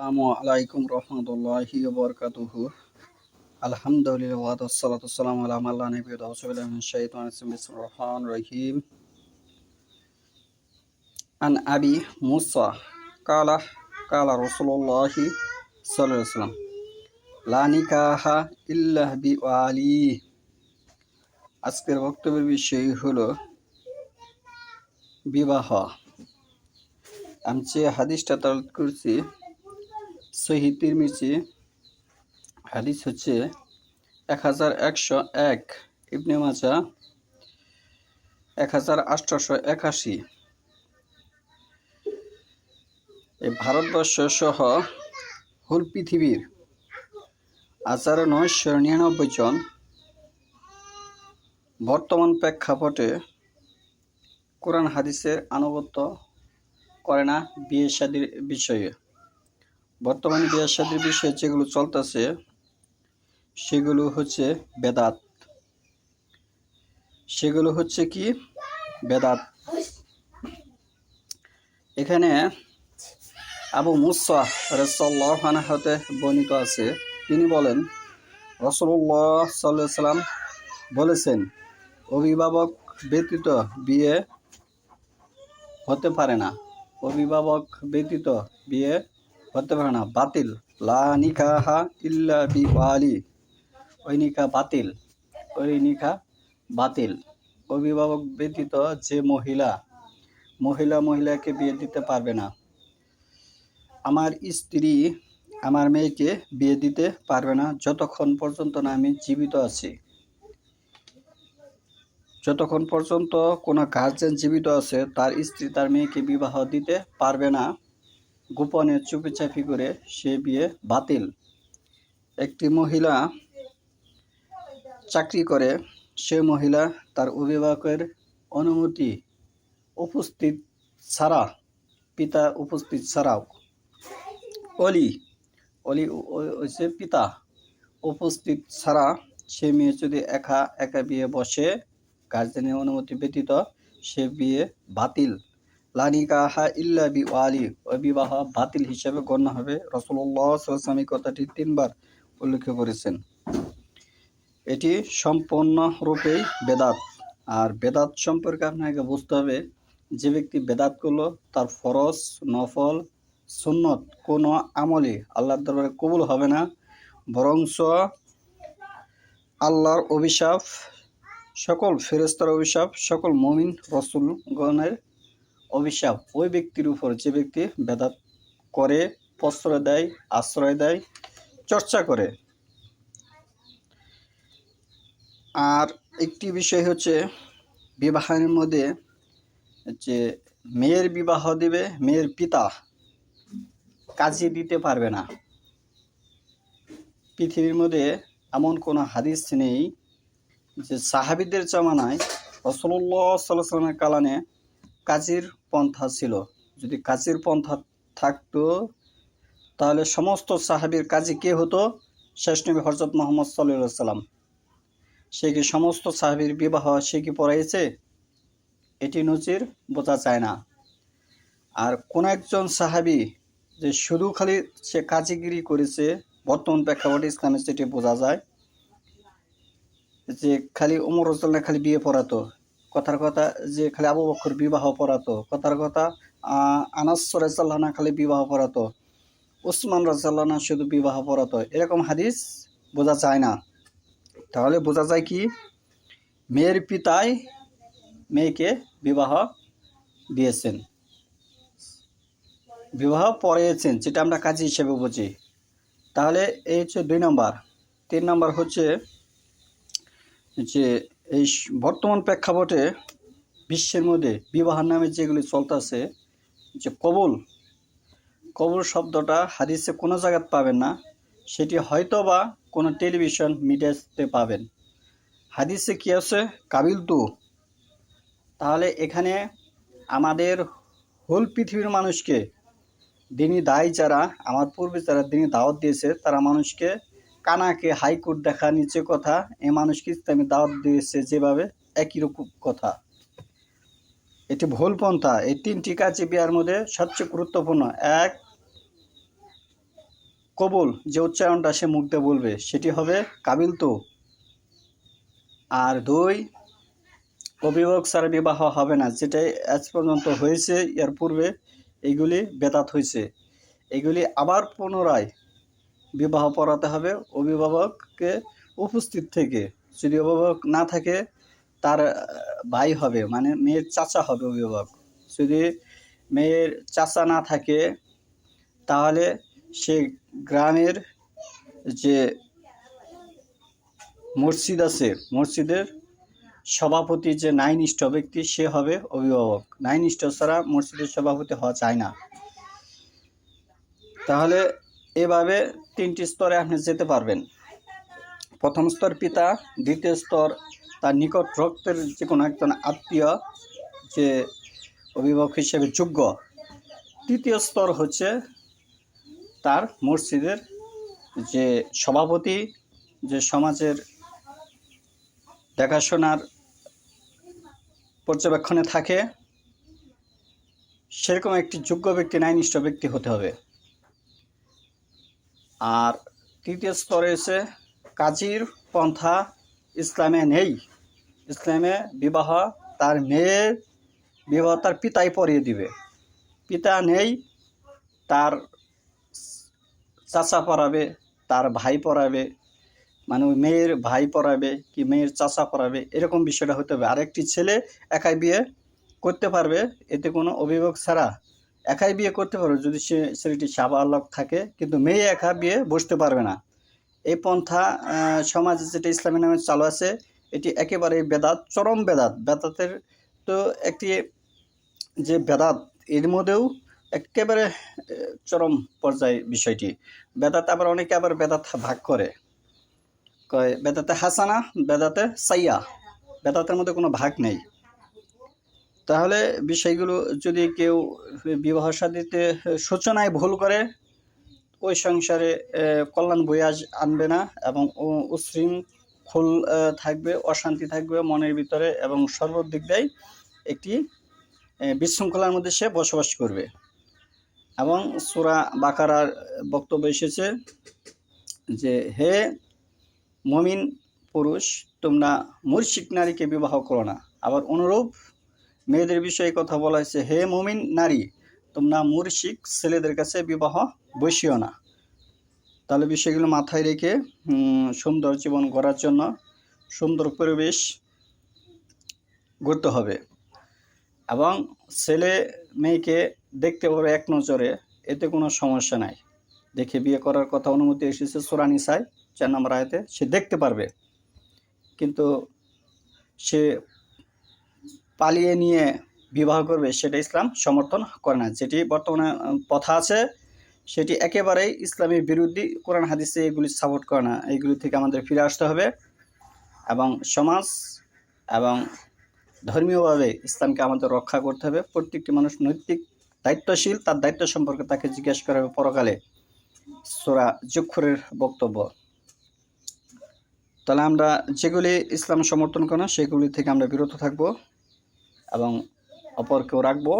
আসসালামু আলাইকুম রহমতুল্লাহি ওয়া বারাকাতুহু। আলহামদুলিল্লাহ ওয়া সালাতু ওয়াসসালামু আলা মান লা নাবিয়্যা বা'দাহু। আউযু বিল্লাহি মিনাশ শাইতানির রাজিম। বিসমিল্লাহির রহমানির রহিম। আন আবি মুসা ক্বালা ক্বালা রাসূলুল্লাহি সাল্লাল্লাহু আলাইহি ওয়াসাল্লাম লা নিকাহা ইল্লা বিওয়ালি। আজকের বক্তব্যের বিষয় হলো বিবাহ। আমি যে হাদিসটা তেলাওয়াত করছি সহিহ তিরমিজি, হাদিস হচ্ছে 1101, ইবনে মাজাহ 1881। এই ভারতবর্ষ সহ হোল পৃথিবীর 1999 জন বর্তমান প্রেক্ষাপটে কোরআন হাদিসের আনুগত্য করে না বিয়ে শাদীর বিষয়ে। বর্তমানে বিয়ে শাদীর বিষয়ে যেগুলো চলতেছে সেগুলো হচ্ছে বেদাত। সেগুলো হচ্ছে কি বেদাত। এখানে আবু মুসা রাদিয়াল্লাহু আনহু হতে বর্ণিত আছে, তিনি বলেন রাসূলুল্লাহ সাল্লাল্লাহু আলাইহি সাল্লাম বলেছেন, অভিভাবক ব্যতীত বিয়ে হতে পারে না। অভিভাবক ব্যতীত বিয়ে হতে পারে না, বাতিল। লা নিকাহা ইল্লা বিওয়ালি। ওই নিকাহ বাতিল, ওই নিকাহ বাতিল। অভিভাবক ব্যতীত যে মহিলাকে বিয়ে দিতে পারবে না। আমার স্ত্রী আমার মেয়েকে বিয়ে দিতে পারবে না যতক্ষণ পর্যন্ত না আমি জীবিত আছি। যতক্ষণ পর্যন্ত কোনো গার্জেন জীবিত আছে তার স্ত্রী তার মেয়েকে বিবাহ দিতে পারবে না। গোপনে চুপিচাপি করে সে বিয়ে বাতিল। একটি মহিলা চাকরি করে, সে মহিলা তার অভিভাবকের অনুমতি উপস্থিত ছাড়া, পিতা উপস্থিত ছাড়াও, অলি হচ্ছে পিতা উপস্থিত ছাড়া সে মেয়ে যদি একা বিয়ে বসে গার্জেনের অনুমতি ব্যতীত, সে বিয়ে বাতিল। লা নিকাহা ইল্লা বিওয়ালি। ওই বিবাহ বাতিল হিসেবে গণ্য হবে। রাসূলুল্লাহ সাল্লাল্লাহু আলাইহি ওয়াসাল্লাম এই কথাটি 3 বার উল্লেখ করেছেন। এটি সম্পূর্ণরূপেই বেদাত। আর বেদাত সম্পর্কে আপনাকে বুঝতে হবে, যে ব্যক্তি বেদাত করলো তার ফরজ, নফল, সুন্নত কোনো আমলই আল্লাহর দরবারে কবুল হবে না, বরঞ্চ আল্লাহর অভিশাপ, সকল ফেরেশতার অভিশাপ, সকল মুমিন রাসূলগণের অভিশাপ ওই ব্যক্তির উপর, যে ব্যক্তি বেদাত করে, প্রশ্রয় দেয়, আশ্রয় দেয়, চর্চা করে। আর একটি বিষয় হচ্ছে বিবাহের মধ্যে যে মেয়ের বিবাহ দিবে, মেয়ের পিতা কাজী দিতে পারবে না। পৃথিবীর মধ্যে এমন কোনো হাদিস নেই যে সাহাবীদের জামানায় রাসূলুল্লাহ সাল্লাল্লাহু আলাইহি ওয়াসাল্লামের কালানে কাজীর পন্থা ছিল। যদি কাজীর পন্থা থাকতো তাহলে সমস্ত সাহাবীর কাজী কে হতো? শেষ নবী হযরত মুহাম্মদ সাল্লাল্লাহু আলাইহি ওয়াসাল্লাম। সে কি সমস্ত সাহাবীর বিবাহ সে কি পড়াইছে? এটি নজির বোঝা যায় না। আর কোন একজন সাহাবী যে শুধু খালি সে কাজীগিরি করেছে, বর্তমান প্রেক্ষাপটে ইসলামে সেটি বোঝা যায় যে খালি ওমর রাদিয়াল্লাহু খালি বিয়ে পড়াতো, কথার কথা যে খালি আবু বকর বিবাহ পড়াতো, কথার কথা আনাস রাদিয়াল্লাহু আনহু খালি বিবাহ পড়াতো, উসমান রাদিয়াল্লাহু আনহু শুধু বিবাহ পড়াতো, এরকম হাদিস বোঝা যায় না। তাহলে বোঝা যায় কি মেয়ের পিতাই মেয়েকে বিবাহ দিয়েছেন, বিবাহ পড়িয়েছেন, যেটা আমরা কাজী হিসেবে বুঝি। তাহলে এই হচ্ছে 2 নম্বর। 3 নম্বর হচ্ছে যে এই বর্তমান প্রেক্ষাপটে বিশ্বের মধ্যে বিবাহের নামে যেগুলি চলতেছে, যে কবুল শব্দটা হাদিসে কোনো জায়গায় পাবেন না, সেটি হয়তো বা কোনো টেলিভিশন মিডিয়াতে পাবেন। হাদিসে কি আছে? কাবিল তু। তাহলে এখানে আমাদের হোল পৃথিবীর মানুষকে দিনী দায়ী যারা, আমার পূর্বে যারা দিনী দাওয়াত দিয়েছে, তারা মানুষকে কানাকে হাইকোর্ট দেখা নিচে কথা, এ মানুষকে ইসলামী দাওয়াত দিয়েছে যেভাবে, একই রকম কথা। এটি ভুল পন্থা। এই 3টি কাজে বিয়ার মধ্যে সবচেয়ে গুরুত্বপূর্ণ, 1 কবুল, যে উচ্চারণটা সে মুখ দিয়ে বলবে সেটি হবে কাবিল তো। আর 2, অভিভাবক ছাড়া বিবাহ হবে না, যেটাই আজ পর্যন্ত হয়েছে এর পূর্বে এগুলি বেদাত হয়েছে। এগুলি আবার পুনরায় বিবাহ পড়াতে হবে অভিভাবককে উপস্থিত থেকে। যদি অভিভাবক না থাকে তার ভাই হবে, মানে মেয়ের চাচা হবে অভিভাবক। যদি মেয়ের চাচা না থাকে তাহলে সে গ্রামের যে মসজিদ আছে, মসজিদের সভাপতি যে ন্যায়নিষ্ঠ ব্যক্তি সে হবে অভিভাবক। ন্যায়নিষ্ঠ ছাড়া মসজিদের সভাপতি হওয়া যায় না। তাহলে এভাবে 3টি স্তরে আপনি যেতে পারবেন। প্রথম স্তর পিতা, দ্বিতীয় স্তর তার নিকট রক্তের যে কোনো একজন আত্মীয় যে অভিভাবক হিসেবে যোগ্য, তৃতীয় স্তর হচ্ছে তার মসজিদের যে সভাপতি, যে সমাজের দেখাশোনার পর্যবেক্ষণে থাকে, সেরকম একটি যোগ্য ব্যক্তি, ন্যায়নিষ্ঠ ব্যক্তি হতে হবে। আর তৃতীয় স্তরে এসে কাজীর পন্থা ইসলামে নেই। ইসলামে বিবাহ তার মেয়ের বিবাহ তার পিতাই পড়িয়ে দিবে। পিতা নেই, তার চাচা পড়াবে, তার ভাই পড়াবে, মানে ওই মেয়ের ভাই পড়াবে কি মেয়ের চাচা পড়াবে, এরকম বিষয়টা হতে হবে। আরেকটি ছেলে একাই বিয়ে করতে পারবে, এতে কোনো অভিভাবক ছাড়া একাই বিয়ে করতে পারবে যদি সে ছেলেটি সাবালক থাকে, কিন্তু মেয়ে একা বিয়ে বসতে পারবে না। এই পন্থা সমাজে যেটা ইসলামের নামে চালু আছে, এটি একেবারে বেদাত, চরম বেদাত। বেদাতের তো একটি যে বেদাত, এর মধ্যেও একেবারে চরম পর্যায়ে বিষয়টি। বেদাত আবার অনেকে আবার বেদাত ভাগ করে, কয় বেদাতে হাসানা, বেদাতে সাইয়া, বেদাতের মধ্যে কোনো ভাগ নেই। তাহলে বিষয়গুলো যদি কেউ বিবাহ শাদীতে সূচনায় ভুল করে, ওই সংসারে কল্যাণ বয়ে আনবে না, এবং উশৃঙ্খল থাকবে, অশান্তি থাকবে মনের ভিতরে, এবং সর্বদিক দিয়ে একটি বিশৃঙ্খলার মধ্যে সে বসবাস করবে। এবং সূরা বাকারার বক্তব্য এসেছে যে হে মুমিন পুরুষ, তোমরা মুশরিক নারীকে বিবাহ করো না। আবার অনুরূপ মেয়েদের বিষয়ে কথা বলা হয়েছে, হে মুমিন নারী, তোমরা মুশরিক ছেলেদের কাছে বিবাহ বসিও না। তাহলে বিষয়গুলো মাথায় রেখে সুন্দর জীবন গড়ার জন্য সুন্দর পরিবেশ গড়তে হবে। এবং ছেলে মেয়েকে দেখতে পারবে এক নজরে, এতে কোনো সমস্যা নাই। দেখে বিয়ে করার কথা অনুমতি এসেছে সূরা নিসায় 4 নম্বর আয়াতে। সে দেখতে পারবে, কিন্তু সে পালিয়ে নিয়ে বিবাহ করবে সেটা ইসলাম সমর্থন করে না। যেটি বর্তমানে প্রথা আছে সেটি একেবারেই ইসলামের বিরোধী। কোরআন হাদিসে এগুলি সাপোর্ট করে না। এইগুলি থেকে আমাদের ফিরে আসতে হবে এবং সমাজ এবং ধর্মীয়ভাবে ইসলামকে আমাদের রক্ষা করতে হবে। প্রত্যেকটি মানুষ নৈতিক দায়িত্বশীল, তার দায়িত্ব সম্পর্কে তাকে জিজ্ঞেস করা হবে পরকালে। সূরা যুখুরের বক্তব্য। তাহলে আমরা যেগুলি ইসলাম সমর্থন করে না সেগুলি থেকে আমরা বিরত থাকব এবং অপরকেও রাখবো।